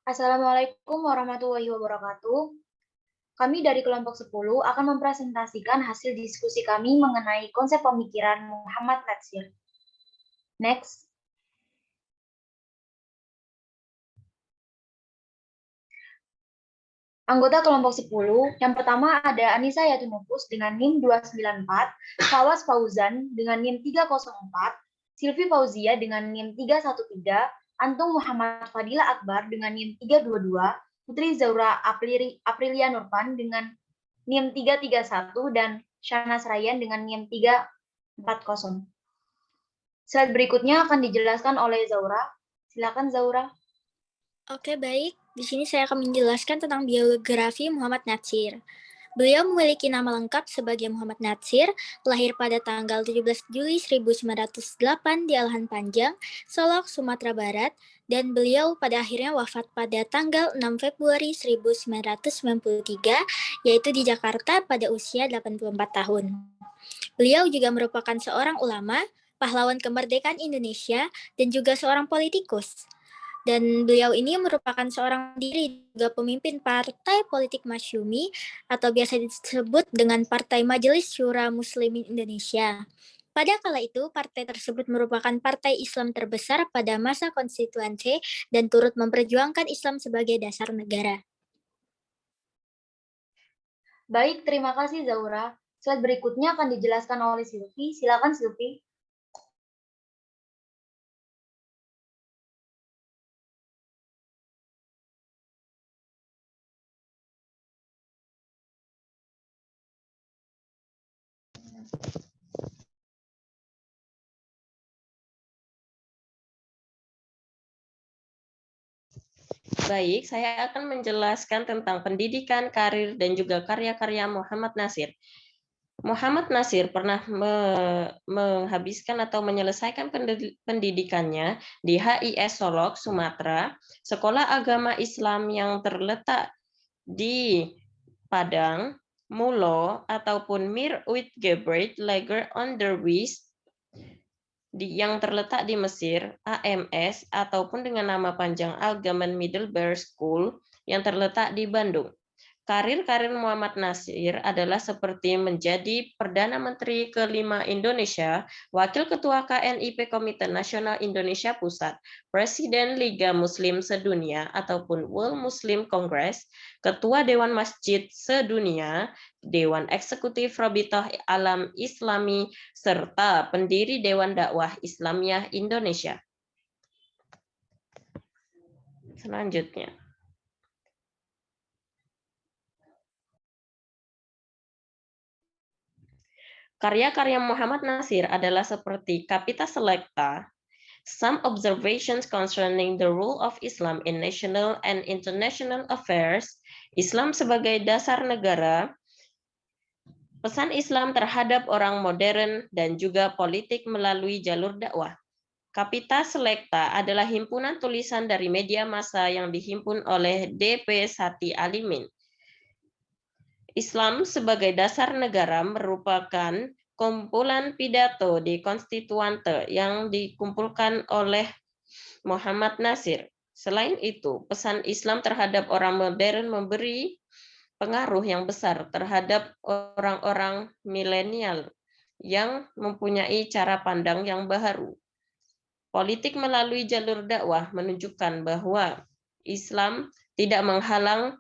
Assalamualaikum warahmatullahi wabarakatuh. Kami dari kelompok 10 akan mempresentasikan hasil diskusi kami mengenai konsep pemikiran Muhammad Natsir. Next. Anggota kelompok 10, yang pertama ada Anissa Yatunupus dengan NIM 294, Fawaz Fauzan dengan NIM 304, Silvi Fauzia dengan NIM 313, Antung Muhammad Fadila Akbar dengan NIM 322, Putri Zaura Aprilia Nurpan dengan NIM 331, dan Shanas Ryan dengan NIM 340. Slide berikutnya akan dijelaskan oleh Zaura. Silakan Zaura. Oke, baik. Di sini saya akan menjelaskan tentang biografi Muhammad Natsir. Beliau memiliki nama lengkap sebagai Muhammad Natsir, lahir pada tanggal 17 Juli 1908 di Alahan Panjang, Solok, Sumatera Barat, dan beliau pada akhirnya wafat pada tanggal 6 Februari 1993, yaitu di Jakarta pada usia 84 tahun. Beliau juga merupakan seorang ulama, pahlawan kemerdekaan Indonesia, dan juga seorang politikus. Dan beliau ini merupakan seorang diri juga pemimpin Partai Politik Masyumi atau biasa disebut dengan Partai Majelis Syura Muslimin Indonesia. Pada kala itu, partai tersebut merupakan partai Islam terbesar pada masa konstituante dan turut memperjuangkan Islam sebagai dasar negara. Baik, terima kasih Zaura. Slide berikutnya akan dijelaskan oleh Silvi. Silakan Silvi. Baik, saya akan menjelaskan tentang pendidikan, karir, dan juga karya-karya Muhammad Natsir. Muhammad Natsir pernah menghabiskan atau menyelesaikan pendidikannya di HIS Solok, Sumatera, sekolah agama Islam yang terletak di Padang, Mulo, ataupun Mir Uitgebreit Lager Onderwijs yang terletak di Mesir, AMS, ataupun dengan nama panjang Algemeen Middelbare School yang terletak di Bandung. Karir-karir Muhammad Natsir adalah seperti menjadi Perdana Menteri kelima Indonesia, Wakil Ketua KNIP Komite Nasional Indonesia Pusat, Presiden Liga Muslim Sedunia ataupun World Muslim Congress, Ketua Dewan Masjid Sedunia, Dewan Eksekutif Rabithah Alam Islami, serta pendiri Dewan Dakwah Islamiyah Indonesia. Selanjutnya. Karya-karya Muhammad Natsir adalah seperti Capita Selecta, Some Observations Concerning the Role of Islam in National and International Affairs, Islam sebagai Dasar Negara, Pesan Islam terhadap Orang Modern, dan juga Politik melalui Jalur Dakwah. Capita Selecta adalah himpunan tulisan dari media massa yang dihimpun oleh D.P. Sati Alimin. Islam sebagai Dasar Negara merupakan kumpulan pidato di konstituante yang dikumpulkan oleh Muhammad Natsir. Selain itu, pesan Islam terhadap orang modern memberi pengaruh yang besar terhadap orang-orang milenial yang mempunyai cara pandang yang baru. Politik melalui jalur dakwah menunjukkan bahwa Islam tidak menghalang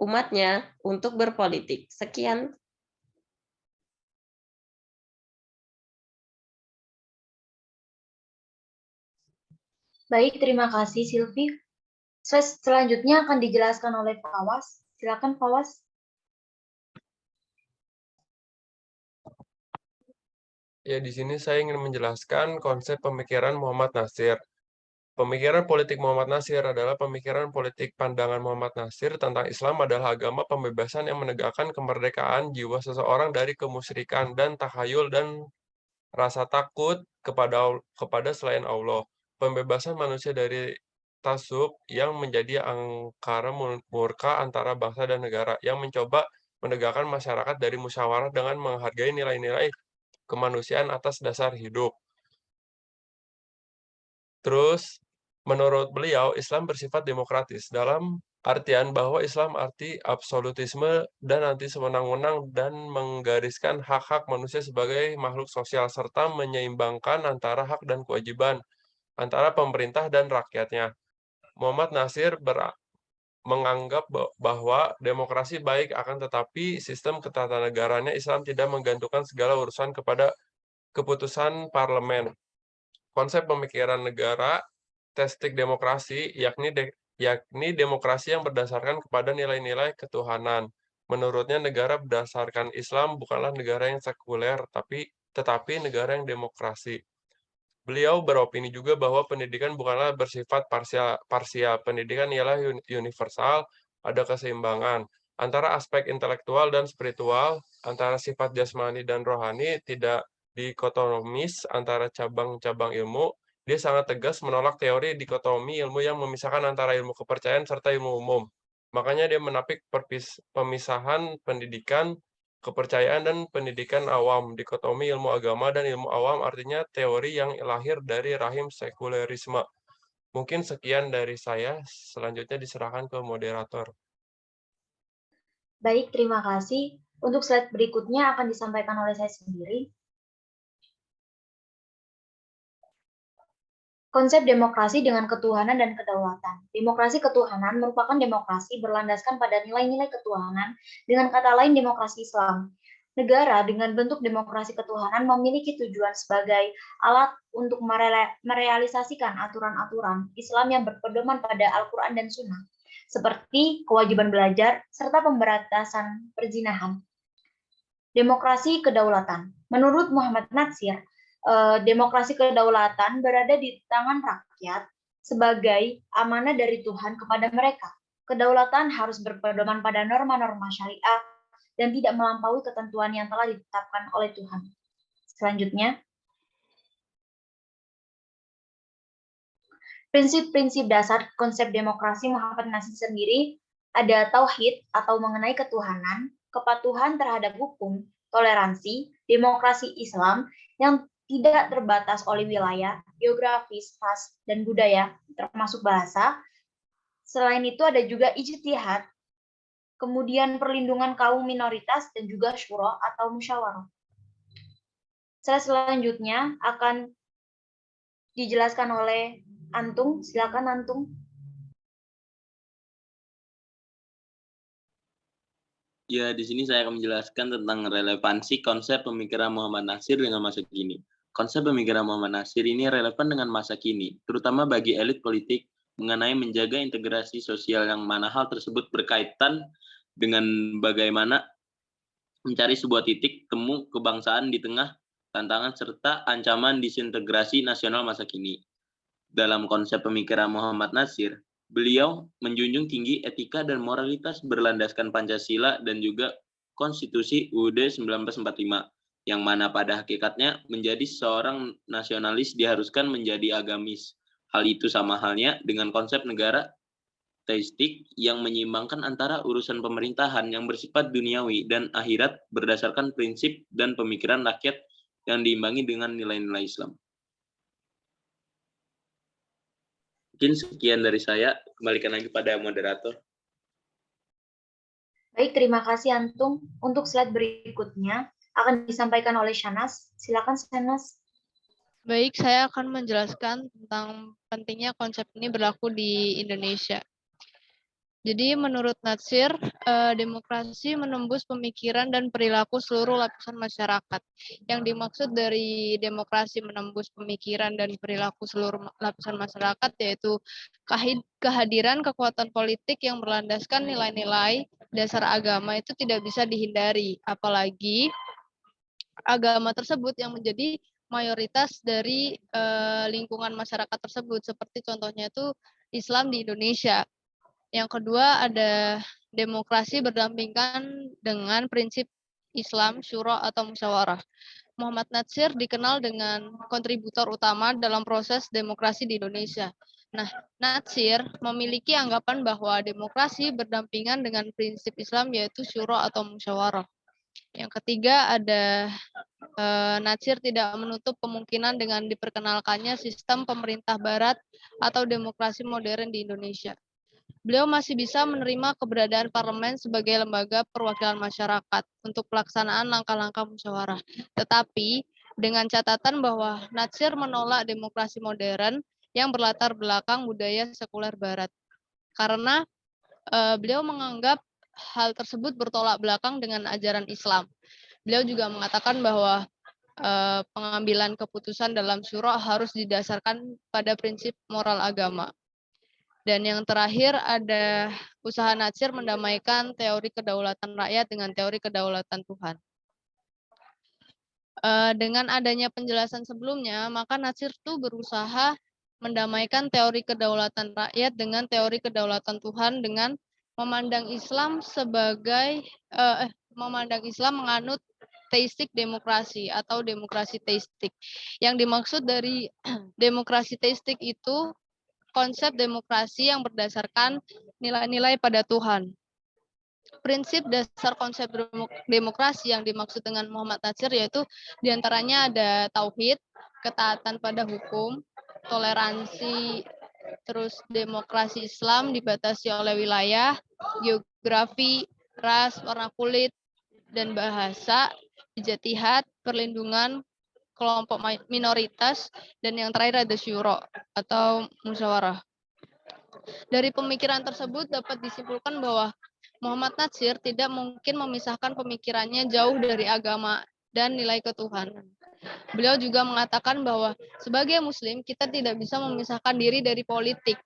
umatnya untuk berpolitik. Sekian. Baik, terima kasih Silvi. Selanjutnya akan dijelaskan oleh Fawaz. Silakan Fawaz. Ya, di sini saya ingin menjelaskan konsep pemikiran Muhammad Natsir. Pemikiran politik Muhammad Natsir adalah pemikiran politik pandangan Muhammad Natsir tentang Islam adalah agama pembebasan yang menegakkan kemerdekaan jiwa seseorang dari kemusyrikan dan takhayul dan rasa takut kepada selain Allah. Pembebasan manusia dari tasuk yang menjadi angkara murka antara bangsa dan negara yang mencoba menegakkan masyarakat dari musyawarah dengan menghargai nilai-nilai kemanusiaan atas dasar hidup. Terus Menurut beliau, Islam bersifat demokratis dalam artian bahwa Islam arti absolutisme dan anti sewenang-wenang dan menggariskan hak-hak manusia sebagai makhluk sosial serta menyeimbangkan antara hak dan kewajiban antara pemerintah dan rakyatnya. Muhammad Nasir menganggap bahwa demokrasi baik akan tetapi sistem ketatanegaranya Islam tidak menggantungkan segala urusan kepada keputusan parlemen. Konsep pemikiran negara testik demokrasi, yakni demokrasi yang berdasarkan kepada nilai-nilai ketuhanan. Menurutnya negara berdasarkan Islam bukanlah negara yang sekuler, tetapi negara yang demokrasi. Beliau beropini juga bahwa pendidikan bukanlah bersifat parsial. Pendidikan ialah universal, ada keseimbangan antara aspek intelektual dan spiritual, antara sifat jasmani dan rohani, tidak dikotomis antara cabang-cabang ilmu. Dia sangat tegas menolak teori dikotomi ilmu yang memisahkan antara ilmu kepercayaan serta ilmu umum. Makanya dia menapik pemisahan pendidikan kepercayaan dan pendidikan awam. Dikotomi ilmu agama dan ilmu awam artinya teori yang lahir dari rahim sekulerisme. Mungkin sekian dari saya, selanjutnya diserahkan ke moderator. Baik, terima kasih. Untuk slide berikutnya akan disampaikan oleh saya sendiri. Konsep demokrasi dengan ketuhanan dan kedaulatan. Demokrasi ketuhanan merupakan demokrasi berlandaskan pada nilai-nilai ketuhanan, dengan kata lain demokrasi Islam. Negara dengan bentuk demokrasi ketuhanan memiliki tujuan sebagai alat untuk merealisasikan aturan-aturan Islam yang berpedoman pada Al-Quran dan Sunnah, seperti kewajiban belajar serta pemberantasan perzinahan. Demokrasi kedaulatan. Menurut Muhammad Natsir, demokrasi kedaulatan berada di tangan rakyat sebagai amanah dari Tuhan kepada mereka. Kedaulatan harus berpedoman pada norma-norma syariah dan tidak melampaui ketentuan yang telah ditetapkan oleh Tuhan. Selanjutnya, prinsip-prinsip dasar konsep demokrasi Muhammad Natsir sendiri ada tauhid atau mengenai ketuhanan, kepatuhan terhadap hukum, toleransi, demokrasi Islam yang tidak terbatas oleh wilayah, geografis, ras, dan budaya, termasuk bahasa. Selain itu ada juga ijtihad, kemudian perlindungan kaum minoritas, dan juga syura atau musyawarah. Selanjutnya akan dijelaskan oleh Antung. Silakan Antung. Ya, di sini saya akan menjelaskan tentang relevansi konsep pemikiran Muhammad Natsir dengan masa kini. Konsep pemikiran Muhammad Natsir ini relevan dengan masa kini, terutama bagi elit politik mengenai menjaga integrasi sosial yang mana hal tersebut berkaitan dengan bagaimana mencari sebuah titik temu kebangsaan di tengah tantangan serta ancaman disintegrasi nasional masa kini. Dalam konsep pemikiran Muhammad Natsir, beliau menjunjung tinggi etika dan moralitas berlandaskan Pancasila dan juga Konstitusi UUD 1945, yang mana pada hakikatnya menjadi seorang nasionalis diharuskan menjadi agamis. Hal itu sama halnya dengan konsep negara teistik yang menyeimbangkan antara urusan pemerintahan yang bersifat duniawi dan akhirat berdasarkan prinsip dan pemikiran rakyat yang diimbangi dengan nilai-nilai Islam. Mungkin sekian dari saya, kembalikan lagi pada moderator. Baik, terima kasih Antung. Untuk slide berikutnya akan disampaikan oleh Shanas. Silakan Shanas. Baik, saya akan menjelaskan tentang pentingnya konsep ini berlaku di Indonesia. Jadi menurut Natsir, demokrasi menembus pemikiran dan perilaku seluruh lapisan masyarakat. Yang dimaksud dari demokrasi menembus pemikiran dan perilaku seluruh lapisan masyarakat yaitu kehadiran kekuatan politik yang berlandaskan nilai-nilai dasar agama itu tidak bisa dihindari. Apalagi agama tersebut yang menjadi mayoritas dari lingkungan masyarakat tersebut. Seperti contohnya itu Islam di Indonesia. Yang kedua ada demokrasi berdampingan dengan prinsip Islam, syura atau musyawarah. Muhammad Natsir dikenal dengan kontributor utama dalam proses demokrasi di Indonesia. Nah, Natsir memiliki anggapan bahwa demokrasi berdampingan dengan prinsip Islam yaitu syura atau musyawarah. Yang ketiga ada Natsir tidak menutup kemungkinan dengan diperkenalkannya sistem pemerintah barat atau demokrasi modern di Indonesia. Beliau masih bisa menerima keberadaan parlemen sebagai lembaga perwakilan masyarakat untuk pelaksanaan langkah-langkah musyawarah. Tetapi dengan catatan bahwa Natsir menolak demokrasi modern yang berlatar belakang budaya sekuler barat. Karena beliau menganggap hal tersebut bertolak belakang dengan ajaran Islam. Beliau juga mengatakan bahwa pengambilan keputusan dalam syura harus didasarkan pada prinsip moral agama. Dan yang terakhir ada usaha Natsir mendamaikan teori kedaulatan rakyat dengan teori kedaulatan Tuhan. Dengan adanya penjelasan sebelumnya, maka Natsir itu berusaha mendamaikan teori kedaulatan rakyat dengan teori kedaulatan Tuhan dengan memandang Islam sebagai memandang Islam menganut teistik demokrasi atau demokrasi teistik. Yang dimaksud dari demokrasi teistik itu konsep demokrasi yang berdasarkan nilai-nilai pada Tuhan. Prinsip dasar konsep demokrasi yang dimaksud dengan Muhammad Natsir yaitu diantaranya ada tauhid, ketaatan pada hukum, toleransi, terus demokrasi Islam dibatasi oleh wilayah, geografi, ras, warna kulit, dan bahasa, ijtihad, perlindungan kelompok minoritas, dan yang terakhir ada syuro atau musyawarah. Dari pemikiran tersebut dapat disimpulkan bahwa Muhammad Natsir tidak mungkin memisahkan pemikirannya jauh dari agama dan nilai ketuhanan. Beliau juga mengatakan bahwa sebagai muslim kita tidak bisa memisahkan diri dari politik,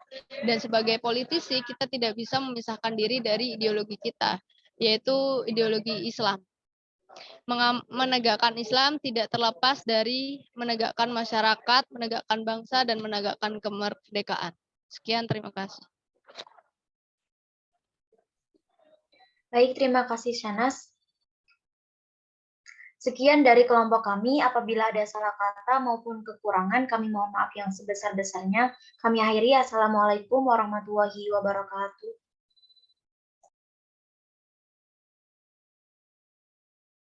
dan sebagai politisi kita tidak bisa memisahkan diri dari ideologi kita, yaitu ideologi Islam. Menegakkan Islam tidak terlepas dari menegakkan masyarakat, menegakkan bangsa, dan menegakkan kemerdekaan. Sekian, terima kasih. Baik, terima kasih Shanas. Sekian dari kelompok kami. Apabila ada salah kata maupun kekurangan, kami mohon maaf yang sebesar-besarnya. Kami akhiri. Assalamualaikum warahmatullahi wabarakatuh.